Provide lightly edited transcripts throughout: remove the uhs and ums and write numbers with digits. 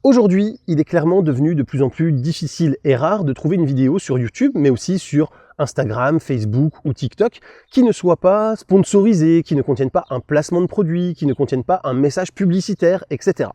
Aujourd'hui, il est clairement devenu de plus en plus difficile et rare de trouver une vidéo sur YouTube, mais aussi sur Instagram, Facebook ou TikTok, qui ne soit pas sponsorisée, qui ne contienne pas un placement de produit, qui ne contienne pas un message publicitaire, etc.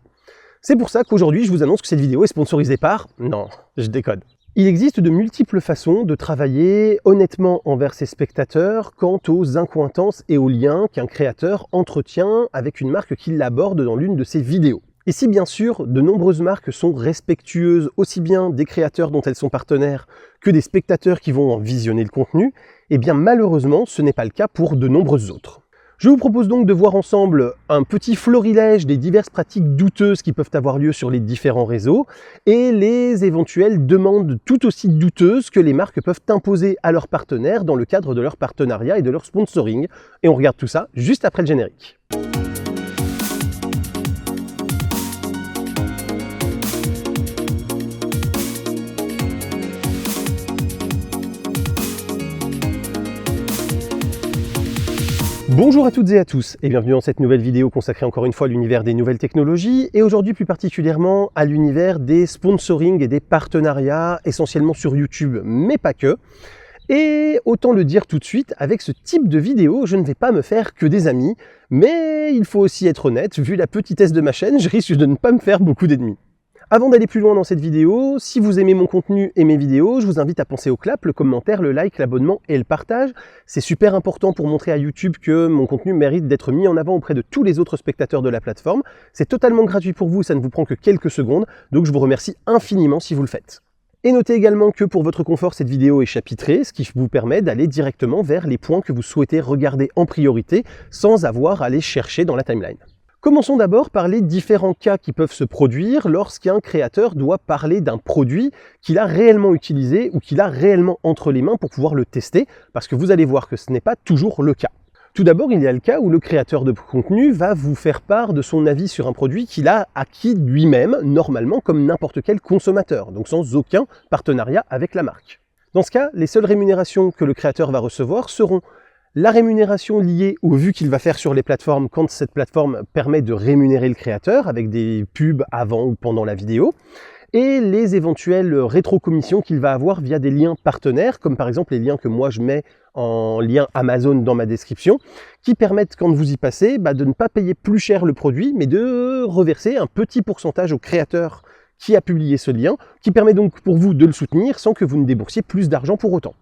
C'est pour ça qu'aujourd'hui, je vous annonce que cette vidéo est sponsorisée par... Non, je déconne. Il existe de multiples façons de travailler honnêtement envers ses spectateurs quant aux incointances et aux liens qu'un créateur entretient avec une marque qui l'aborde dans l'une de ses vidéos. Et si bien sûr, de nombreuses marques sont respectueuses aussi bien des créateurs dont elles sont partenaires que des spectateurs qui vont en visionner le contenu, eh bien malheureusement, ce n'est pas le cas pour de nombreuses autres. Je vous propose donc de voir ensemble un petit florilège des diverses pratiques douteuses qui peuvent avoir lieu sur les différents réseaux et les éventuelles demandes tout aussi douteuses que les marques peuvent imposer à leurs partenaires dans le cadre de leur partenariat et de leur sponsoring. Et on regarde tout ça juste après le générique. Bonjour à toutes et à tous et bienvenue dans cette nouvelle vidéo consacrée encore une fois à l'univers des nouvelles technologies et aujourd'hui plus particulièrement à l'univers des sponsoring et des partenariats essentiellement sur YouTube mais pas que. Et autant le dire tout de suite, avec ce type de vidéo, je ne vais pas me faire que des amis, mais il faut aussi être honnête, vu la petitesse de ma chaîne, je risque de ne pas me faire beaucoup d'ennemis. Avant d'aller plus loin dans cette vidéo, si vous aimez mon contenu et mes vidéos, je vous invite à penser au clap, le commentaire, le like, l'abonnement et le partage. C'est super important pour montrer à YouTube que mon contenu mérite d'être mis en avant auprès de tous les autres spectateurs de la plateforme. C'est totalement gratuit pour vous, ça ne vous prend que quelques secondes, donc je vous remercie infiniment si vous le faites. Et notez également que pour votre confort, cette vidéo est chapitrée, ce qui vous permet d'aller directement vers les points que vous souhaitez regarder en priorité sans avoir à les chercher dans la timeline. Commençons d'abord par les différents cas qui peuvent se produire lorsqu'un créateur doit parler d'un produit qu'il a réellement utilisé ou qu'il a réellement entre les mains pour pouvoir le tester, parce que vous allez voir que ce n'est pas toujours le cas. Tout d'abord, il y a le cas où le créateur de contenu va vous faire part de son avis sur un produit qu'il a acquis lui-même, normalement comme n'importe quel consommateur, donc sans aucun partenariat avec la marque. Dans ce cas, les seules rémunérations que le créateur va recevoir seront la rémunération liée aux vues qu'il va faire sur les plateformes quand cette plateforme permet de rémunérer le créateur avec des pubs avant ou pendant la vidéo et les éventuelles rétrocommissions qu'il va avoir via des liens partenaires comme par exemple les liens que moi je mets en lien Amazon dans ma description qui permettent quand vous y passez de ne pas payer plus cher le produit mais de reverser un petit pourcentage au créateur qui a publié ce lien qui permet donc pour vous de le soutenir sans que vous ne déboursiez plus d'argent pour autant.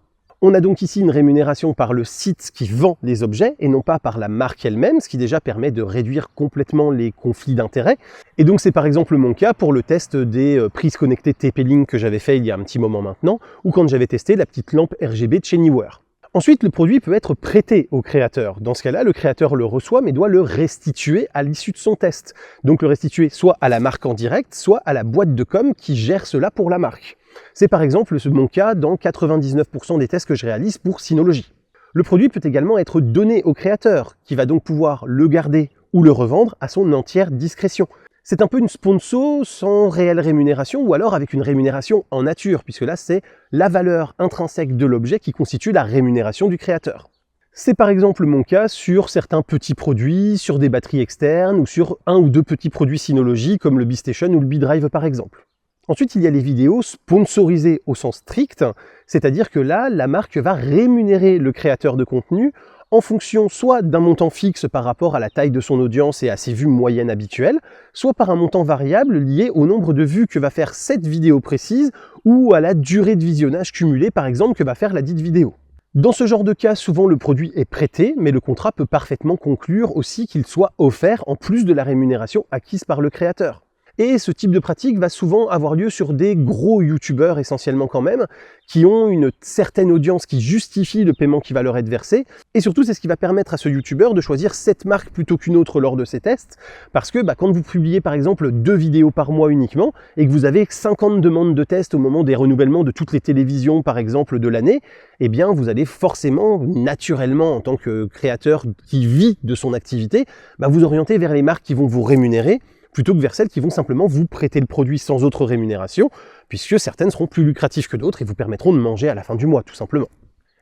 On a donc ici une rémunération par le site qui vend les objets et non pas par la marque elle-même, ce qui déjà permet de réduire complètement les conflits d'intérêts. Et donc c'est par exemple mon cas pour le test des prises connectées TP-Link que j'avais fait il y a un petit moment maintenant, ou quand j'avais testé la petite lampe RGB de chez Neewer. Ensuite, le produit peut être prêté au créateur. Dans ce cas-là, le créateur le reçoit mais doit le restituer à l'issue de son test. Donc le restituer soit à la marque en direct, soit à la boîte de com qui gère cela pour la marque. C'est par exemple mon cas dans 99% des tests que je réalise pour Synology. Le produit peut également être donné au créateur, qui va donc pouvoir le garder ou le revendre à son entière discrétion. C'est un peu une sponsor sans réelle rémunération ou alors avec une rémunération en nature, puisque là c'est la valeur intrinsèque de l'objet qui constitue la rémunération du créateur. C'est par exemple mon cas sur certains petits produits, sur des batteries externes ou sur un ou deux petits produits Synology comme le B-Station ou le B-Drive par exemple. Ensuite, il y a les vidéos sponsorisées au sens strict, c'est-à-dire que là, la marque va rémunérer le créateur de contenu en fonction soit d'un montant fixe par rapport à la taille de son audience et à ses vues moyennes habituelles, soit par un montant variable lié au nombre de vues que va faire cette vidéo précise ou à la durée de visionnage cumulée, par exemple, que va faire la dite vidéo. Dans ce genre de cas, souvent le produit est prêté, mais le contrat peut parfaitement conclure aussi qu'il soit offert en plus de la rémunération acquise par le créateur. Et ce type de pratique va souvent avoir lieu sur des gros youtubeurs essentiellement quand même, qui ont une certaine audience qui justifie le paiement qui va leur être versé. Et surtout, c'est ce qui va permettre à ce youtubeur de choisir cette marque plutôt qu'une autre lors de ses tests. Parce que quand vous publiez par exemple 2 vidéos par mois uniquement, et que vous avez 50 demandes de tests au moment des renouvellements de toutes les télévisions par exemple de l'année, eh bien vous allez forcément, naturellement en tant que créateur qui vit de son activité, vous orienter vers les marques qui vont vous rémunérer, plutôt que vers celles qui vont simplement vous prêter le produit sans autre rémunération, puisque certaines seront plus lucratives que d'autres et vous permettront de manger à la fin du mois, tout simplement.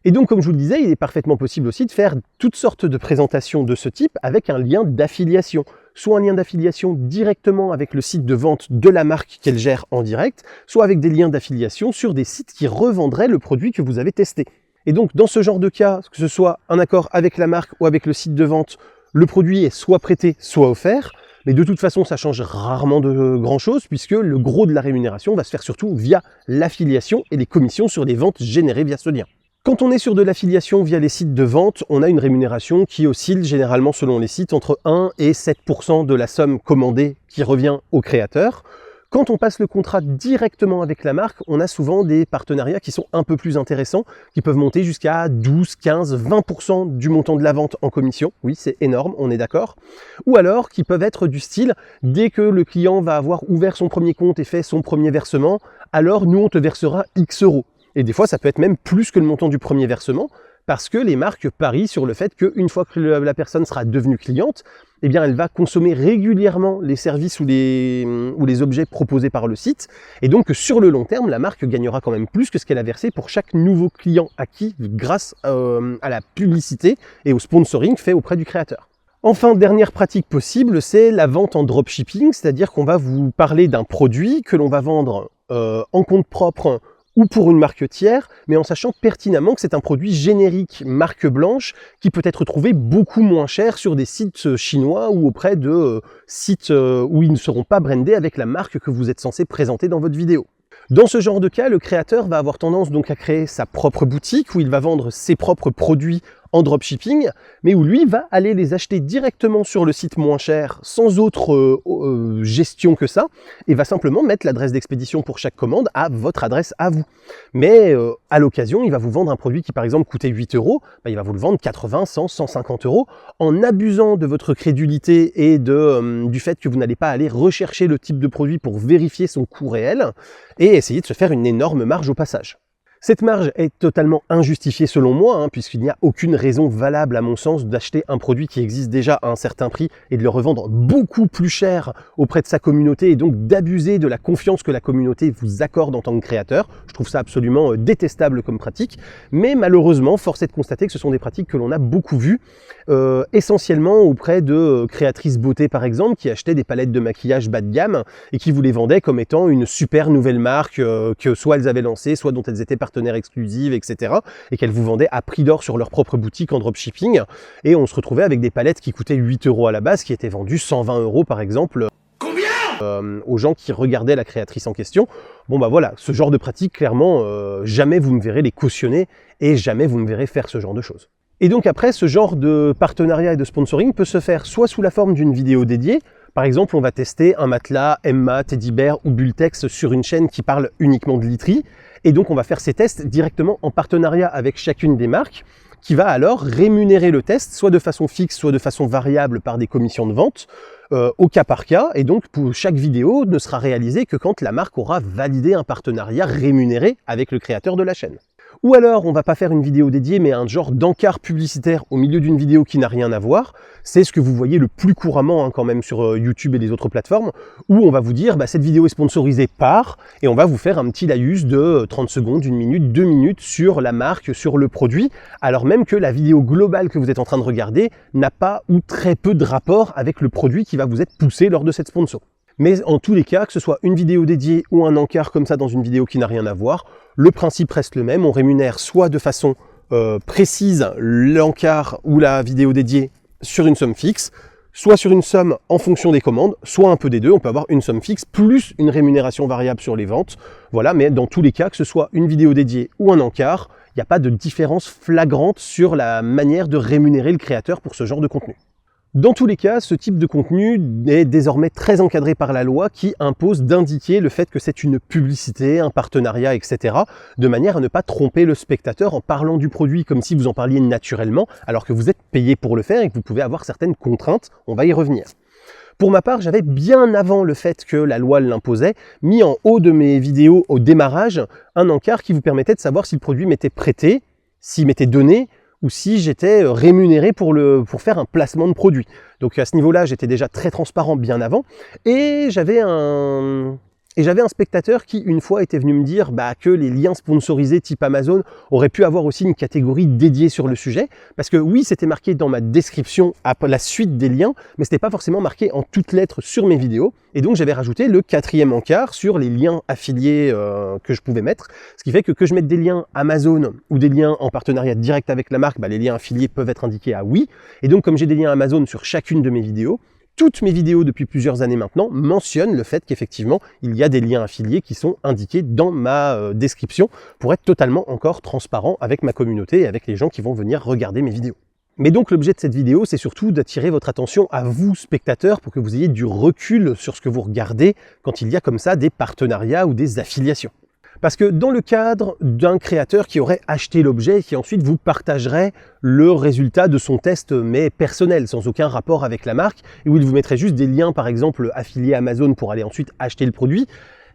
Et donc, comme je vous le disais, il est parfaitement possible aussi de faire toutes sortes de présentations de ce type avec un lien d'affiliation, soit un lien d'affiliation directement avec le site de vente de la marque qu'elle gère en direct, soit avec des liens d'affiliation sur des sites qui revendraient le produit que vous avez testé. Et donc dans ce genre de cas, que ce soit un accord avec la marque ou avec le site de vente, le produit est soit prêté, soit offert. Mais de toute façon, ça change rarement de grand-chose puisque le gros de la rémunération va se faire surtout via l'affiliation et les commissions sur les ventes générées via ce lien. Quand on est sur de l'affiliation via les sites de vente, on a une rémunération qui oscille généralement selon les sites entre 1 et 7% de la somme commandée qui revient au créateur. Quand on passe le contrat directement avec la marque, on a souvent des partenariats qui sont un peu plus intéressants, qui peuvent monter jusqu'à 12, 15, 20% du montant de la vente en commission. Oui, c'est énorme, on est d'accord. Ou alors qui peuvent être du style, dès que le client va avoir ouvert son premier compte et fait son premier versement, alors nous on te versera X euros. Et des fois ça peut être même plus que le montant du premier versement, parce que les marques parient sur le fait qu'une fois que la personne sera devenue cliente, eh bien elle va consommer régulièrement les services ou les objets proposés par le site, et donc sur le long terme, la marque gagnera quand même plus que ce qu'elle a versé pour chaque nouveau client acquis grâce à la publicité et au sponsoring fait auprès du créateur. Enfin, dernière pratique possible, c'est la vente en dropshipping, c'est-à-dire qu'on va vous parler d'un produit que l'on va vendre en compte propre ou pour une marque tiers, mais en sachant pertinemment que c'est un produit générique marque blanche qui peut être trouvé beaucoup moins cher sur des sites chinois ou auprès de sites où ils ne seront pas brandés avec la marque que vous êtes censé présenter dans votre vidéo. Dans ce genre de cas, le créateur va avoir tendance donc à créer sa propre boutique où il va vendre ses propres produits en dropshipping, mais où lui va aller les acheter directement sur le site moins cher, sans autre gestion que ça, et va simplement mettre l'adresse d'expédition pour chaque commande à votre adresse à vous. Mais à l'occasion, il va vous vendre un produit qui par exemple coûtait 8 euros, il va vous le vendre 80, 100, 150 euros, en abusant de votre crédulité et du fait que vous n'allez pas aller rechercher le type de produit pour vérifier son coût réel, et essayer de se faire une énorme marge au passage. Cette marge est totalement injustifiée selon moi, puisqu'il n'y a aucune raison valable à mon sens d'acheter un produit qui existe déjà à un certain prix et de le revendre beaucoup plus cher auprès de sa communauté et donc d'abuser de la confiance que la communauté vous accorde en tant que créateur. Je trouve ça absolument détestable comme pratique, mais malheureusement, force est de constater que ce sont des pratiques que l'on a beaucoup vues, essentiellement auprès de créatrices beauté par exemple, qui achetaient des palettes de maquillage bas de gamme et qui vous les vendaient comme étant une super nouvelle marque que soit elles avaient lancée, soit dont elles étaient partenaires exclusives, etc. et qu'elles vous vendaient à prix d'or sur leur propre boutique en dropshipping. Et on se retrouvait avec des palettes qui coûtaient 8 euros à la base, qui étaient vendues 120 euros par exemple. Aux gens qui regardaient la créatrice en question. Bon bah voilà, ce genre de pratique, clairement, jamais vous me verrez les cautionner et jamais vous me verrez faire ce genre de choses. Et donc après, ce genre de partenariat et de sponsoring peut se faire soit sous la forme d'une vidéo dédiée. Par exemple, on va tester un matelas, Emma, Teddy Bear ou Bultex sur une chaîne qui parle uniquement de literie. Et donc on va faire ces tests directement en partenariat avec chacune des marques, qui va alors rémunérer le test, soit de façon fixe, soit de façon variable par des commissions de vente, au cas par cas. Et donc pour chaque vidéo ne sera réalisée que quand la marque aura validé un partenariat rémunéré avec le créateur de la chaîne. Ou alors, on va pas faire une vidéo dédiée, mais un genre d'encart publicitaire au milieu d'une vidéo qui n'a rien à voir. C'est ce que vous voyez le plus couramment quand même sur YouTube et les autres plateformes, où on va vous dire, cette vidéo est sponsorisée par, et on va vous faire un petit laïus de 30 secondes, 1 minute, 2 minutes sur la marque, sur le produit, alors même que la vidéo globale que vous êtes en train de regarder n'a pas ou très peu de rapport avec le produit qui va vous être poussé lors de cette sponsor. Mais en tous les cas, que ce soit une vidéo dédiée ou un encart comme ça dans une vidéo qui n'a rien à voir, le principe reste le même. On rémunère soit de façon précise l'encart ou la vidéo dédiée sur une somme fixe, soit sur une somme en fonction des commandes, soit un peu des deux. On peut avoir une somme fixe plus une rémunération variable sur les ventes. Voilà, mais dans tous les cas, que ce soit une vidéo dédiée ou un encart, il n'y a pas de différence flagrante sur la manière de rémunérer le créateur pour ce genre de contenu. Dans tous les cas, ce type de contenu est désormais très encadré par la loi qui impose d'indiquer le fait que c'est une publicité, un partenariat, etc. de manière à ne pas tromper le spectateur en parlant du produit comme si vous en parliez naturellement, alors que vous êtes payé pour le faire et que vous pouvez avoir certaines contraintes. On va y revenir. Pour ma part, j'avais bien avant le fait que la loi l'imposait, mis en haut de mes vidéos au démarrage un encart qui vous permettait de savoir si le produit m'était prêté, s'il m'était donné, ou si j'étais rémunéré pour faire un placement de produit. Donc à ce niveau-là, j'étais déjà très transparent bien avant, et j'avais un Et j'avais un spectateur qui, une fois, était venu me dire que les liens sponsorisés type Amazon auraient pu avoir aussi une catégorie dédiée sur le sujet. Parce que oui, c'était marqué dans ma description à la suite des liens, mais ce n'était pas forcément marqué en toutes lettres sur mes vidéos. Et donc, j'avais rajouté le 4e encart sur les liens affiliés que je pouvais mettre. Ce qui fait que je mette des liens Amazon ou des liens en partenariat direct avec la marque, les liens affiliés peuvent être indiqués à oui. Et donc, comme j'ai des liens Amazon sur chacune de mes vidéos, toutes mes vidéos depuis plusieurs années maintenant mentionnent le fait qu'effectivement, il y a des liens affiliés qui sont indiqués dans ma description pour être totalement encore transparent avec ma communauté et avec les gens qui vont venir regarder mes vidéos. Mais donc l'objet de cette vidéo, c'est surtout d'attirer votre attention à vous, spectateurs, pour que vous ayez du recul sur ce que vous regardez quand il y a comme ça des partenariats ou des affiliations. Parce que dans le cadre d'un créateur qui aurait acheté l'objet et qui ensuite vous partagerait le résultat de son test, mais personnel, sans aucun rapport avec la marque, et où il vous mettrait juste des liens, par exemple, affiliés à Amazon pour aller ensuite acheter le produit,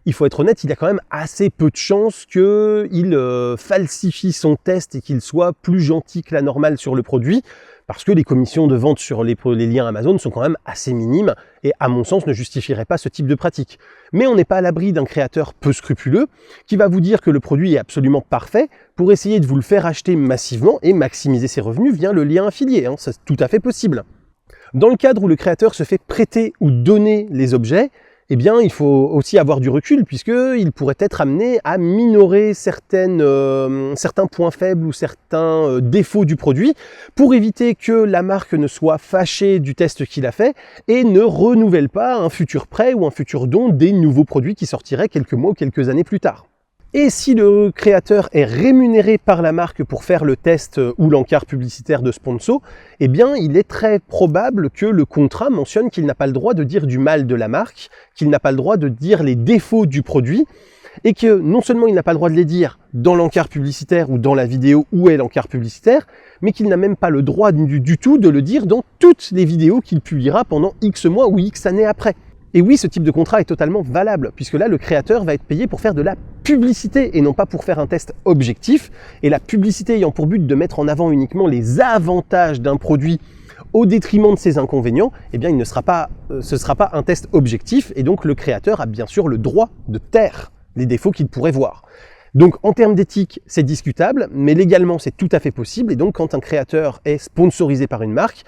il faut être honnête, il y a quand même assez peu de chances qu'il falsifie son test et qu'il soit plus gentil que la normale sur le produit, parce que les commissions de vente sur les liens Amazon sont quand même assez minimes et à mon sens ne justifieraient pas ce type de pratique. Mais on n'est pas à l'abri d'un créateur peu scrupuleux qui va vous dire que le produit est absolument parfait pour essayer de vous le faire acheter massivement et maximiser ses revenus via le lien affilié, c'est tout à fait possible. Dans le cadre où le créateur se fait prêter ou donner les objets, eh bien, il faut aussi avoir du recul puisqu'il pourrait être amené à minorer certains points faibles ou certains défauts du produit pour éviter que la marque ne soit fâchée du test qu'il a fait et ne renouvelle pas un futur prêt ou un futur don des nouveaux produits qui sortiraient quelques mois ou quelques années plus tard. Et si le créateur est rémunéré par la marque pour faire le test ou l'encart publicitaire de sponsor, eh bien, il est très probable que le contrat mentionne qu'il n'a pas le droit de dire du mal de la marque, qu'il n'a pas le droit de dire les défauts du produit, et que non seulement il n'a pas le droit de les dire dans l'encart publicitaire ou dans la vidéo où est l'encart publicitaire, mais qu'il n'a même pas le droit du tout de le dire dans toutes les vidéos qu'il publiera pendant X mois ou X années après. Et oui, ce type de contrat est totalement valable, puisque là, le créateur va être payé pour faire de la publicité et non pas pour faire un test objectif. Et la publicité ayant pour but de mettre en avant uniquement les avantages d'un produit au détriment de ses inconvénients, eh bien, ce ne sera pas un test objectif, et donc le créateur a bien sûr le droit de taire les défauts qu'il pourrait voir. Donc en termes d'éthique, c'est discutable, mais légalement c'est tout à fait possible, et donc quand un créateur est sponsorisé par une marque,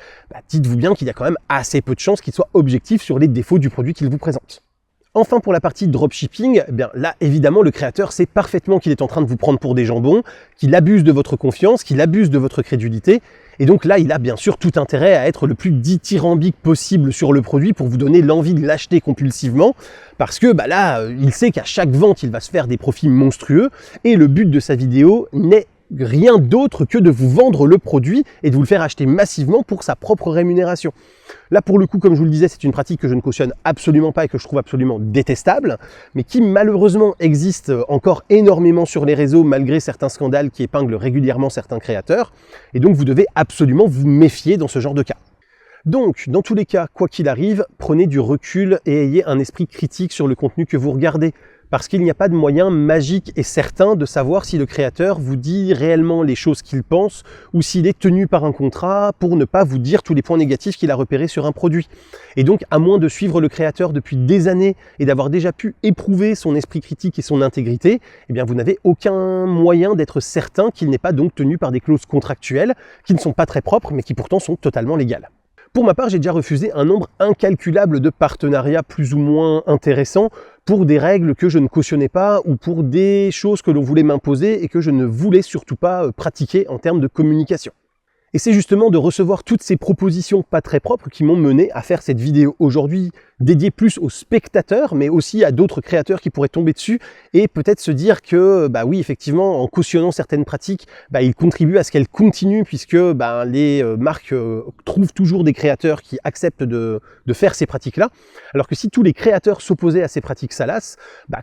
dites-vous bien qu'il y a quand même assez peu de chances qu'il soit objectif sur les défauts du produit qu'il vous présente. Enfin, pour la partie dropshipping, là, évidemment, le créateur sait parfaitement qu'il est en train de vous prendre pour des jambons, qu'il abuse de votre confiance, qu'il abuse de votre crédulité. Et donc là, il a bien sûr tout intérêt à être le plus dithyrambique possible sur le produit pour vous donner l'envie de l'acheter compulsivement. Parce que là, il sait qu'à chaque vente, il va se faire des profits monstrueux. Et le but de sa vidéo n'est rien d'autre que de vous vendre le produit et de vous le faire acheter massivement pour sa propre rémunération. Là, pour le coup, comme je vous le disais, c'est une pratique que je ne cautionne absolument pas et que je trouve absolument détestable, mais qui malheureusement existe encore énormément sur les réseaux malgré certains scandales qui épinglent régulièrement certains créateurs. Et donc, vous devez absolument vous méfier dans ce genre de cas. Donc, dans tous les cas, quoi qu'il arrive, prenez du recul et ayez un esprit critique sur le contenu que vous regardez. Parce qu'il n'y a pas de moyen magique et certain de savoir si le créateur vous dit réellement les choses qu'il pense ou s'il est tenu par un contrat pour ne pas vous dire tous les points négatifs qu'il a repérés sur un produit. Et donc, à moins de suivre le créateur depuis des années et d'avoir déjà pu éprouver son esprit critique et son intégrité, eh bien, vous n'avez aucun moyen d'être certain qu'il n'est pas donc tenu par des clauses contractuelles qui ne sont pas très propres mais qui pourtant sont totalement légales. Pour ma part, j'ai déjà refusé un nombre incalculable de partenariats plus ou moins intéressants pour des règles que je ne cautionnais pas ou pour des choses que l'on voulait m'imposer et que je ne voulais surtout pas pratiquer en termes de communication. Et c'est justement de recevoir toutes ces propositions pas très propres qui m'ont mené à faire cette vidéo aujourd'hui dédiée plus aux spectateurs, mais aussi à d'autres créateurs qui pourraient tomber dessus et peut-être se dire que, oui, effectivement, en cautionnant certaines pratiques, ils contribuent à ce qu'elles continuent puisque les marques trouvent toujours des créateurs qui acceptent de faire ces pratiques-là. Alors que si tous les créateurs s'opposaient à ces pratiques salaces,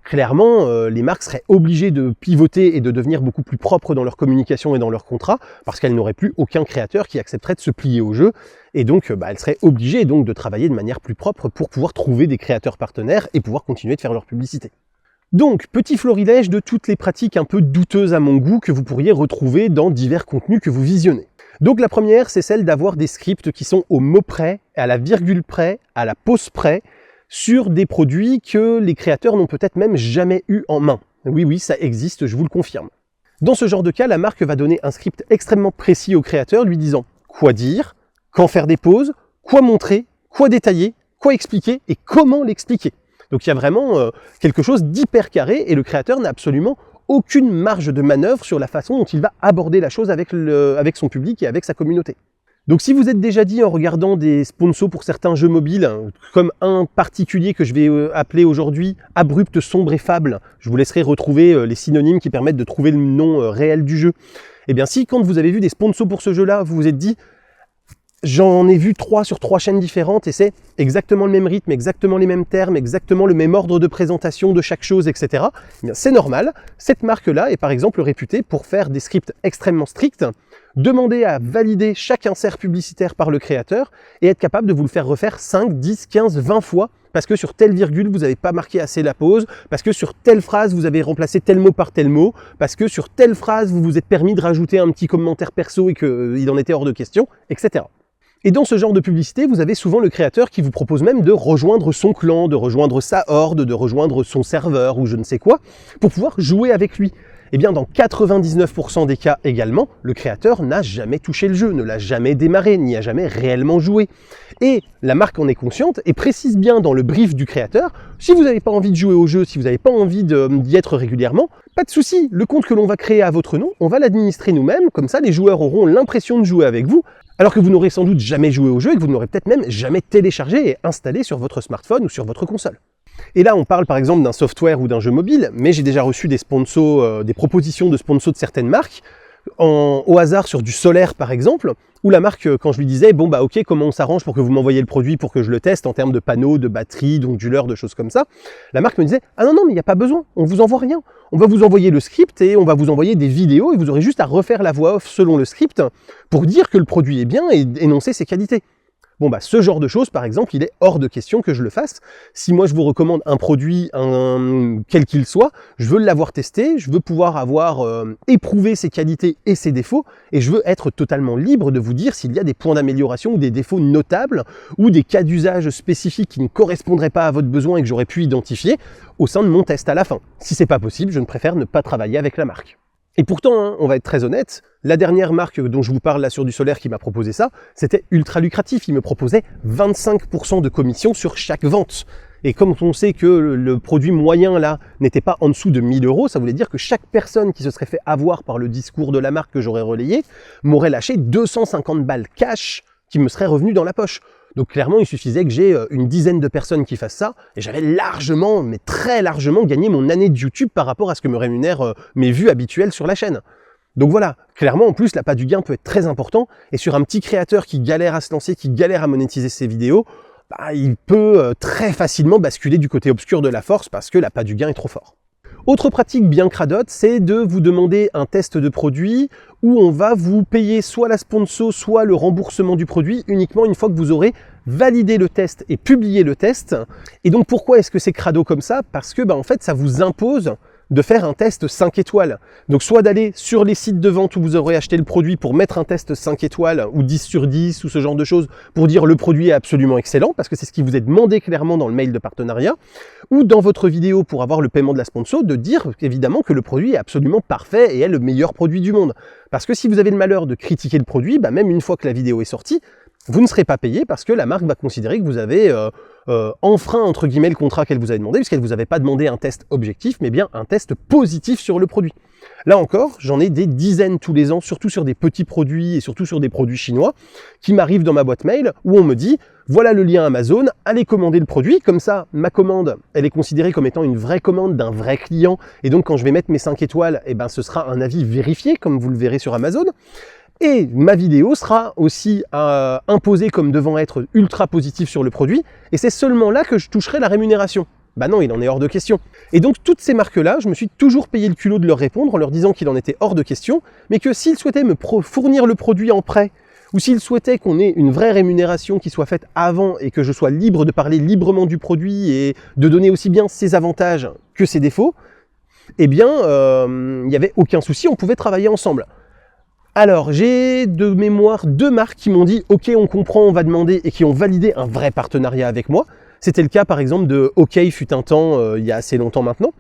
clairement, les marques seraient obligées de pivoter et de devenir beaucoup plus propres dans leur communication et dans leurs contrats parce qu'elles n'auraient plus aucun créateur qui accepterait de se plier au jeu. Et donc, elles seraient obligées donc de travailler de manière plus propre pour pouvoir trouver des créateurs partenaires et pouvoir continuer de faire leur publicité. Donc, petit florilège de toutes les pratiques un peu douteuses à mon goût que vous pourriez retrouver dans divers contenus que vous visionnez. Donc la première, c'est celle d'avoir des scripts qui sont au mot près, à la virgule près, à la pause près, sur des produits que les créateurs n'ont peut-être même jamais eu en main. Oui, oui, ça existe, je vous le confirme. Dans ce genre de cas, la marque va donner un script extrêmement précis au créateur, lui disant quoi dire, quand faire des pauses, quoi montrer, quoi détailler, quoi expliquer et comment l'expliquer. Donc il y a vraiment quelque chose d'hyper carré et le créateur n'a absolument aucune marge de manœuvre sur la façon dont il va aborder la chose avec son public et avec sa communauté. Donc si vous êtes déjà dit en regardant des sponsors pour certains jeux mobiles, comme un particulier que je vais appeler aujourd'hui Abrupt, Sombre et Fable, je vous laisserai retrouver les synonymes qui permettent de trouver le nom réel du jeu. Eh bien si quand vous avez vu des sponsors pour ce jeu-là, vous vous êtes dit j'en ai vu 3 sur 3 chaînes différentes et c'est exactement le même rythme, exactement les mêmes termes, exactement le même ordre de présentation de chaque chose, etc. Eh bien c'est normal, cette marque-là est par exemple réputée pour faire des scripts extrêmement stricts, demander à valider chaque insert publicitaire par le créateur et être capable de vous le faire refaire 5, 10, 15, 20 fois parce que sur telle virgule, vous n'avez pas marqué assez la pause, parce que sur telle phrase, vous avez remplacé tel mot par tel mot, parce que sur telle phrase, vous vous êtes permis de rajouter un petit commentaire perso et qu'il en était hors de question, etc. Et dans ce genre de publicité, vous avez souvent le créateur qui vous propose même de rejoindre son clan, de rejoindre sa horde, de rejoindre son serveur ou je ne sais quoi, pour pouvoir jouer avec lui. Eh bien, dans 99% des cas également, le créateur n'a jamais touché le jeu, ne l'a jamais démarré, n'y a jamais réellement joué. Et la marque en est consciente et précise bien dans le brief du créateur, si vous n'avez pas envie de jouer au jeu, si vous n'avez pas envie d'y être régulièrement, pas de souci, le compte que l'on va créer à votre nom, on va l'administrer nous-mêmes, comme ça les joueurs auront l'impression de jouer avec vous, alors que vous n'aurez sans doute jamais joué au jeu et que vous n'aurez peut-être même jamais téléchargé et installé sur votre smartphone ou sur votre console. Et là, on parle par exemple d'un software ou d'un jeu mobile, mais j'ai déjà reçu des sponsors, des propositions de sponsors de certaines marques, au hasard sur du solaire par exemple, où la marque, quand je lui disais, bon bah ok, comment on s'arrange pour que vous m'envoyiez le produit pour que je le teste en termes de panneaux, de batterie, d'onduleurs, de choses comme ça, la marque me disait, ah non, non, mais il n'y a pas besoin, on vous envoie rien. On va vous envoyer le script et on va vous envoyer des vidéos et vous aurez juste à refaire la voix off selon le script pour dire que le produit est bien et énoncer ses qualités. Bon bah ce genre de choses par exemple, il est hors de question que je le fasse. Si moi je vous recommande un produit, quel qu'il soit, je veux l'avoir testé, je veux pouvoir avoir éprouvé ses qualités et ses défauts, et je veux être totalement libre de vous dire s'il y a des points d'amélioration ou des défauts notables, ou des cas d'usage spécifiques qui ne correspondraient pas à votre besoin et que j'aurais pu identifier au sein de mon test à la fin. Si c'est pas possible, je ne préfère ne pas travailler avec la marque. Et pourtant, hein, on va être très honnête, la dernière marque dont je vous parle là sur du solaire qui m'a proposé ça, c'était ultra lucratif. Il me proposait 25% de commission sur chaque vente. Et comme on sait que le produit moyen là n'était pas en dessous de 1000 €, ça voulait dire que chaque personne qui se serait fait avoir par le discours de la marque que j'aurais relayé m'aurait lâché 250 balles cash qui me seraient revenues dans la poche. Donc clairement, il suffisait que j'ai une dizaine de personnes qui fassent ça, et j'avais largement, mais très largement gagné mon année de YouTube par rapport à ce que me rémunèrent mes vues habituelles sur la chaîne. Donc voilà, clairement en plus l'appât du gain peut être très important, et sur un petit créateur qui galère à se lancer, qui galère à monétiser ses vidéos, bah, il peut très facilement basculer du côté obscur de la force parce que l'appât du gain est trop fort. Autre pratique bien cradote, c'est de vous demander un test de produit où on va vous payer soit la sponsor, soit le remboursement du produit uniquement une fois que vous aurez validé le test et publié le test. Et donc pourquoi est-ce que c'est crado comme ça? Parce que en fait ça vous impose de faire un test 5 étoiles. Donc soit d'aller sur les sites de vente où vous aurez acheté le produit pour mettre un test 5 étoiles ou 10 sur 10 ou ce genre de choses pour dire le produit est absolument excellent parce que c'est ce qui vous est demandé clairement dans le mail de partenariat, ou dans votre vidéo pour avoir le paiement de la sponsor de dire évidemment que le produit est absolument parfait et est le meilleur produit du monde. Parce que si vous avez le malheur de critiquer le produit, même une fois que la vidéo est sortie, vous ne serez pas payé parce que la marque va considérer que vous avez enfreint entre guillemets le contrat qu'elle vous avait demandé, puisqu'elle ne vous avait pas demandé un test objectif, mais bien un test positif sur le produit. Là encore, j'en ai des dizaines tous les ans, surtout sur des petits produits et surtout sur des produits chinois, qui m'arrivent dans ma boîte mail où on me dit voilà le lien Amazon, allez commander le produit, comme ça ma commande elle est considérée comme étant une vraie commande d'un vrai client, et donc quand je vais mettre mes 5 étoiles, ce sera un avis vérifié comme vous le verrez sur Amazon. Et ma vidéo sera aussi imposée comme devant être ultra positive sur le produit, et c'est seulement là que je toucherai la rémunération. Bah non, il en est hors de question. Et donc toutes ces marques-là, je me suis toujours payé le culot de leur répondre en leur disant qu'il en était hors de question, mais que s'ils souhaitaient me fournir le produit en prêt, ou s'ils souhaitaient qu'on ait une vraie rémunération qui soit faite avant et que je sois libre de parler librement du produit et de donner aussi bien ses avantages que ses défauts, il n'y avait aucun souci, on pouvait travailler ensemble. Alors, j'ai de mémoire 2 marques qui m'ont dit « Ok, on comprend, on va demander » et qui ont validé un vrai partenariat avec moi. C'était le cas par exemple de OK fut un temps, il y a assez longtemps maintenant.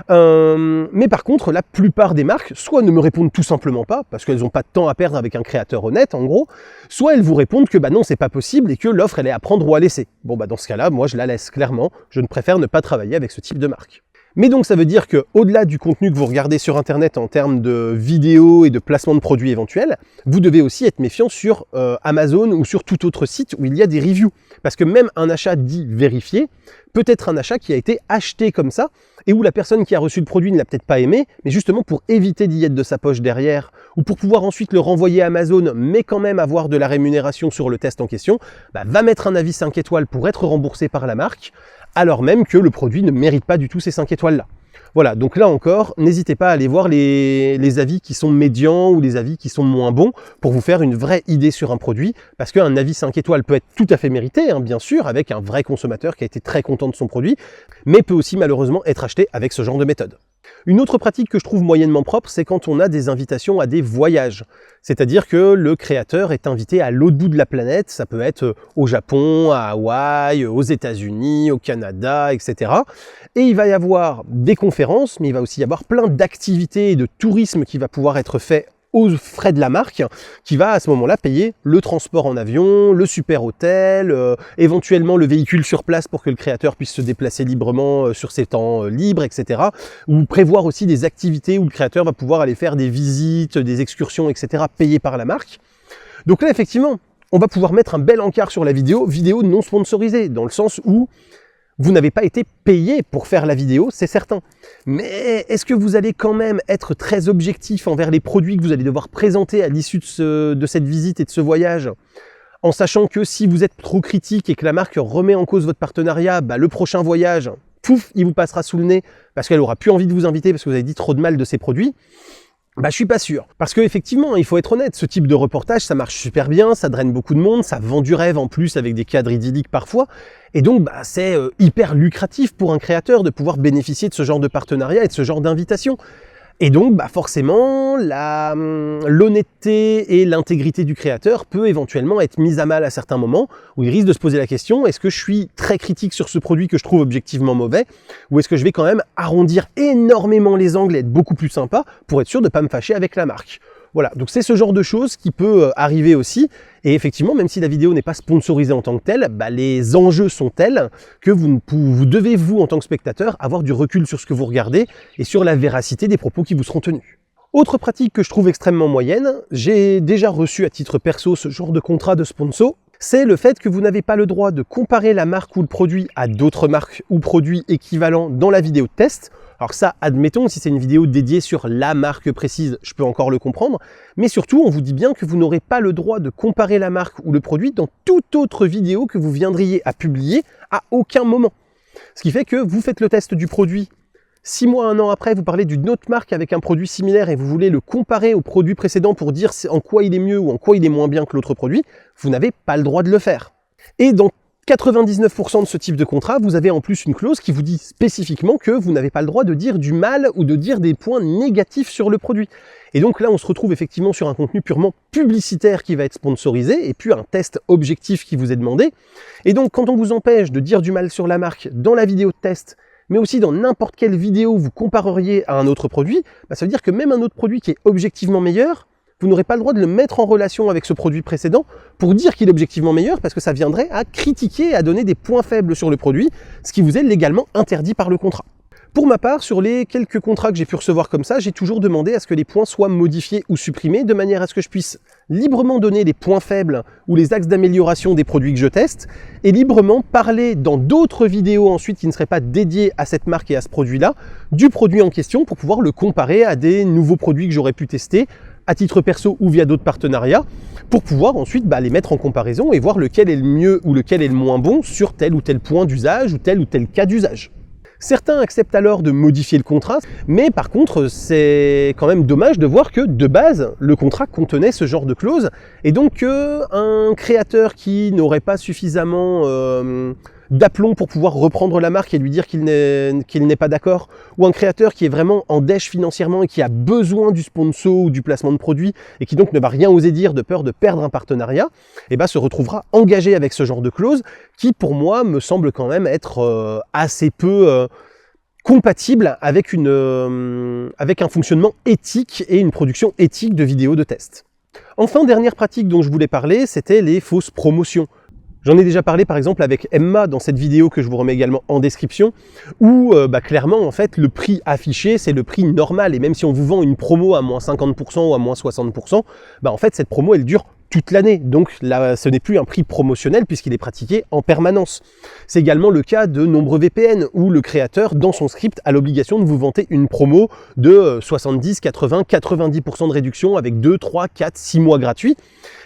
Mais par contre, la plupart des marques, soit ne me répondent tout simplement pas, parce qu'elles n'ont pas de temps à perdre avec un créateur honnête en gros, soit elles vous répondent que bah non, c'est pas possible et que l'offre elle est à prendre ou à laisser. Bon bah dans ce cas-là, moi je la laisse clairement, je ne préfère ne pas travailler avec ce type de marque. Mais donc ça veut dire que au-delà du contenu que vous regardez sur internet en termes de vidéos et de placement de produits éventuels, vous devez aussi être méfiant sur Amazon ou sur tout autre site où il y a des reviews. Parce que même un achat dit vérifié peut être un achat qui a été acheté comme ça et où la personne qui a reçu le produit ne l'a peut-être pas aimé, mais justement pour éviter d'y être de sa poche derrière ou pour pouvoir ensuite le renvoyer à Amazon mais quand même avoir de la rémunération sur le test en question, bah, va mettre un avis 5 étoiles pour être remboursé par la marque, alors même que le produit ne mérite pas du tout ces 5 étoiles-là. Voilà, donc là encore, n'hésitez pas à aller voir les avis qui sont médians ou les avis qui sont moins bons pour vous faire une vraie idée sur un produit, parce qu'un avis 5 étoiles peut être tout à fait mérité, hein, bien sûr, avec un vrai consommateur qui a été très content de son produit, mais peut aussi malheureusement être acheté avec ce genre de méthode. Une autre pratique que je trouve moyennement propre, c'est quand on a des invitations à des voyages. C'est-à-dire que le créateur est invité à l'autre bout de la planète, ça peut être au Japon, à Hawaï, aux États-Unis, au Canada, etc. Et il va y avoir des conférences, mais il va aussi y avoir plein d'activités et de tourisme qui va pouvoir être fait aux frais de la marque, qui va à ce moment-là payer le transport en avion, le super hôtel, éventuellement le véhicule sur place pour que le créateur puisse se déplacer librement sur ses temps libres, etc. Ou prévoir aussi des activités où le créateur va pouvoir aller faire des visites, des excursions, etc. payées par la marque. Donc là, effectivement, on va pouvoir mettre un bel encart sur la vidéo non sponsorisée, dans le sens où vous n'avez pas été payé pour faire la vidéo, c'est certain. Mais est-ce que vous allez quand même être très objectif envers les produits que vous allez devoir présenter à l'issue de cette visite et de ce voyage, en sachant que si vous êtes trop critique et que la marque remet en cause votre partenariat, bah, le prochain voyage, pouf, il vous passera sous le nez parce qu'elle aura plus envie de vous inviter parce que vous avez dit trop de mal de ses produits. Bah, je suis pas sûr. Parce que effectivement, il faut être honnête, ce type de reportage, ça marche super bien, ça draine beaucoup de monde, ça vend du rêve en plus avec des cadres idylliques parfois. Et donc, bah, c'est hyper lucratif pour un créateur de pouvoir bénéficier de ce genre de partenariat et de ce genre d'invitation. Et donc, bah, forcément, l'honnêteté et l'intégrité du créateur peut éventuellement être mise à mal à certains moments, où il risque de se poser la question, est-ce que je suis très critique sur ce produit que je trouve objectivement mauvais, ou est-ce que je vais quand même arrondir énormément les angles et être beaucoup plus sympa pour être sûr de ne pas me fâcher avec la marque. Voilà, donc c'est ce genre de choses qui peut arriver aussi, et effectivement, même si la vidéo n'est pas sponsorisée en tant que telle, bah, les enjeux sont tels que vous devez, vous, en tant que spectateur, avoir du recul sur ce que vous regardez et sur la véracité des propos qui vous seront tenus. Autre pratique que je trouve extrêmement moyenne, j'ai déjà reçu à titre perso ce genre de contrat de sponsor, c'est le fait que vous n'avez pas le droit de comparer la marque ou le produit à d'autres marques ou produits équivalents dans la vidéo de test. Alors ça, admettons, si c'est une vidéo dédiée sur la marque précise, je peux encore le comprendre, mais surtout, on vous dit bien que vous n'aurez pas le droit de comparer la marque ou le produit dans toute autre vidéo que vous viendriez à publier à aucun moment. Ce qui fait que vous faites le test du produit, 6 mois, 1 an après, vous parlez d'une autre marque avec un produit similaire et vous voulez le comparer au produit précédent pour dire en quoi il est mieux ou en quoi il est moins bien que l'autre produit, vous n'avez pas le droit de le faire. Et dans 99% de ce type de contrat, vous avez en plus une clause qui vous dit spécifiquement que vous n'avez pas le droit de dire du mal ou de dire des points négatifs sur le produit. Et donc là, on se retrouve effectivement sur un contenu purement publicitaire qui va être sponsorisé et puis un test objectif qui vous est demandé. Et donc, quand on vous empêche de dire du mal sur la marque dans la vidéo de test, mais aussi dans n'importe quelle vidéo où vous compareriez à un autre produit, bah ça veut dire que même un autre produit qui est objectivement meilleur, vous n'aurez pas le droit de le mettre en relation avec ce produit précédent pour dire qu'il est objectivement meilleur, parce que ça viendrait à critiquer et à donner des points faibles sur le produit, ce qui vous est légalement interdit par le contrat. Pour ma part, sur les quelques contrats que j'ai pu recevoir comme ça, j'ai toujours demandé à ce que les points soient modifiés ou supprimés, de manière à ce que je puisse librement donner les points faibles ou les axes d'amélioration des produits que je teste, et librement parler dans d'autres vidéos ensuite qui ne seraient pas dédiées à cette marque et à ce produit-là, du produit en question pour pouvoir le comparer à des nouveaux produits que j'aurais pu tester, à titre perso ou via d'autres partenariats, pour pouvoir ensuite les mettre en comparaison et voir lequel est le mieux ou lequel est le moins bon sur tel ou tel point d'usage ou tel cas d'usage. Certains acceptent alors de modifier le contrat, mais par contre, c'est quand même dommage de voir que, de base, le contrat contenait ce genre de clause, et donc un créateur qui n'aurait pas suffisamment d'aplomb pour pouvoir reprendre la marque et lui dire qu'il n'est pas d'accord, ou un créateur qui est vraiment en dèche financièrement et qui a besoin du sponsor ou du placement de produit et qui donc ne va rien oser dire de peur de perdre un partenariat, et ben se retrouvera engagé avec ce genre de clause qui pour moi me semble quand même être assez peu compatible avec un fonctionnement éthique et une production éthique de vidéos de test. Enfin, dernière pratique dont je voulais parler, c'était les fausses promotions. J'en ai déjà parlé par exemple avec Emma dans cette vidéo que je vous remets également en description, où clairement en fait le prix affiché c'est le prix normal, et même si on vous vend une promo à moins 50% ou à moins 60%, en fait cette promo elle dure toute l'année, donc là ce n'est plus un prix promotionnel puisqu'il est pratiqué en permanence. C'est également le cas de nombreux VPN où le créateur dans son script a l'obligation de vous vanter une promo de 70, 80, 90% de réduction avec 2, 3, 4, 6 mois gratuits.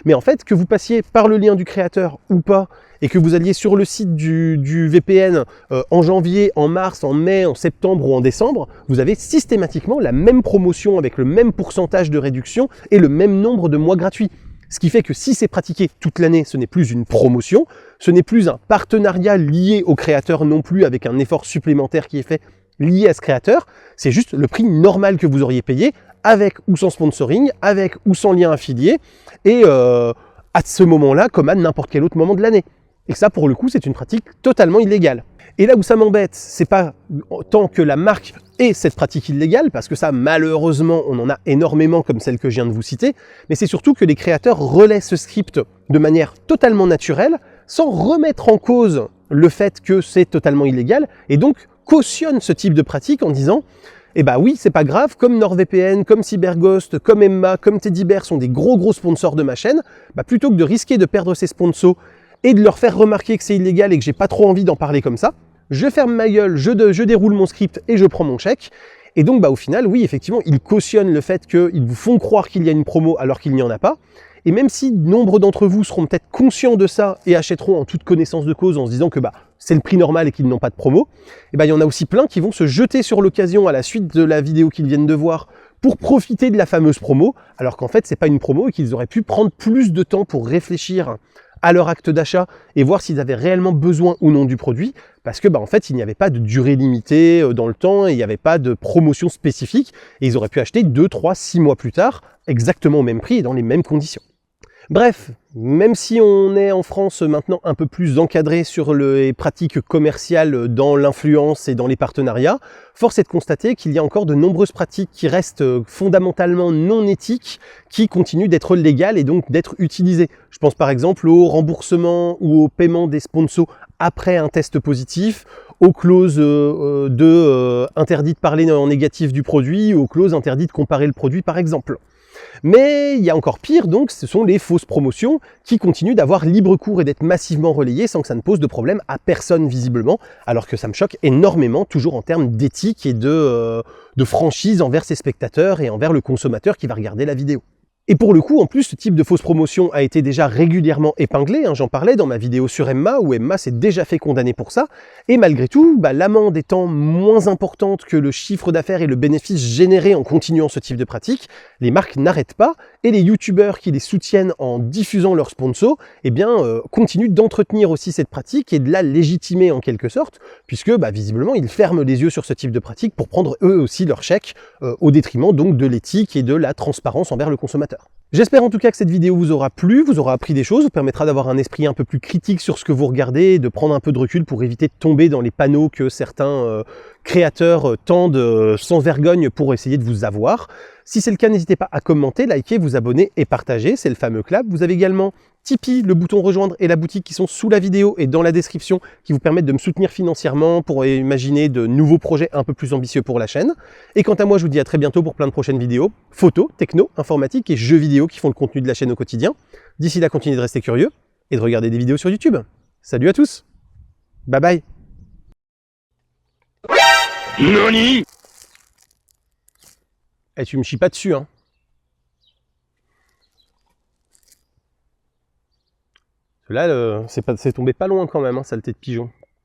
Mais en fait, que vous passiez par le lien du créateur ou pas, et que vous alliez sur le site du VPN en janvier, en mars, en mai, en septembre ou en décembre, vous avez systématiquement la même promotion avec le même pourcentage de réduction et le même nombre de mois gratuits. Ce qui fait que si c'est pratiqué toute l'année, ce n'est plus une promotion, ce n'est plus un partenariat lié au créateur non plus avec un effort supplémentaire qui est fait lié à ce créateur, c'est juste le prix normal que vous auriez payé avec ou sans sponsoring, avec ou sans lien affilié, et à ce moment-là comme à n'importe quel autre moment de l'année. Et ça pour le coup c'est une pratique totalement illégale. Et là où ça m'embête, c'est pas tant que la marque ait cette pratique illégale, parce que ça malheureusement on en a énormément comme celle que je viens de vous citer, mais c'est surtout que les créateurs relaient ce script de manière totalement naturelle, sans remettre en cause le fait que c'est totalement illégal, et donc cautionnent ce type de pratique en disant eh bah oui, c'est pas grave, comme NordVPN, comme CyberGhost, comme Emma, comme Teddybear sont des gros sponsors de ma chaîne, plutôt que de risquer de perdre ces sponsors et de leur faire remarquer que c'est illégal et que j'ai pas trop envie d'en parler comme ça, je ferme ma gueule, je déroule mon script et je prends mon chèque. Et donc au final, oui, effectivement, ils cautionnent le fait qu'ils vous font croire qu'il y a une promo alors qu'il n'y en a pas. Et même si nombre d'entre vous seront peut-être conscients de ça et achèteront en toute connaissance de cause en se disant que c'est le prix normal et qu'ils n'ont pas de promo, il y en a aussi plein qui vont se jeter sur l'occasion à la suite de la vidéo qu'ils viennent de voir pour profiter de la fameuse promo, alors qu'en fait c'est pas une promo et qu'ils auraient pu prendre plus de temps pour réfléchir à leur acte d'achat et voir s'ils avaient réellement besoin ou non du produit, parce que en fait il n'y avait pas de durée limitée dans le temps et il n'y avait pas de promotion spécifique, et ils auraient pu acheter 2, 3, 6 mois plus tard, exactement au même prix et dans les mêmes conditions. Bref, même si on est en France maintenant un peu plus encadré sur les pratiques commerciales dans l'influence et dans les partenariats, force est de constater qu'il y a encore de nombreuses pratiques qui restent fondamentalement non éthiques, qui continuent d'être légales et donc d'être utilisées. Je pense par exemple au remboursement ou au paiement des sponsors après un test positif, aux clauses interdit de parler en négatif du produit, aux clauses interdit de comparer le produit par exemple. Mais il y a encore pire, donc, ce sont les fausses promotions qui continuent d'avoir libre cours et d'être massivement relayées sans que ça ne pose de problème à personne visiblement, alors que ça me choque énormément, toujours en termes d'éthique et de franchise envers ses spectateurs et envers le consommateur qui va regarder la vidéo. Et pour le coup, en plus, ce type de fausse promotion a été déjà régulièrement épinglé, j'en parlais dans ma vidéo sur Emma, où Emma s'est déjà fait condamner pour ça, et malgré tout, l'amende étant moins importante que le chiffre d'affaires et le bénéfice généré en continuant ce type de pratique, les marques n'arrêtent pas, et les youtubeurs qui les soutiennent en diffusant leurs sponsors, continuent d'entretenir aussi cette pratique et de la légitimer en quelque sorte, puisque visiblement ils ferment les yeux sur ce type de pratique pour prendre eux aussi leur chèque, au détriment donc de l'éthique et de la transparence envers le consommateur. J'espère en tout cas que cette vidéo vous aura plu, vous aura appris des choses, vous permettra d'avoir un esprit un peu plus critique sur ce que vous regardez et de prendre un peu de recul pour éviter de tomber dans les panneaux que certains créateurs tendent sans vergogne pour essayer de vous avoir. Si c'est le cas, n'hésitez pas à commenter, liker, vous abonner et partager, c'est le fameux clap. Vous avez également Tipeee, le bouton rejoindre et la boutique qui sont sous la vidéo et dans la description qui vous permettent de me soutenir financièrement pour imaginer de nouveaux projets un peu plus ambitieux pour la chaîne. Et quant à moi, je vous dis à très bientôt pour plein de prochaines vidéos, photos, techno, informatique et jeux vidéo qui font le contenu de la chaîne au quotidien. D'ici là, continuez de rester curieux et de regarder des vidéos sur YouTube. Salut à tous, bye bye. NANI? Eh, tu me chies pas dessus, hein. Là, c'est tombé pas loin quand même, hein, saleté de pigeon.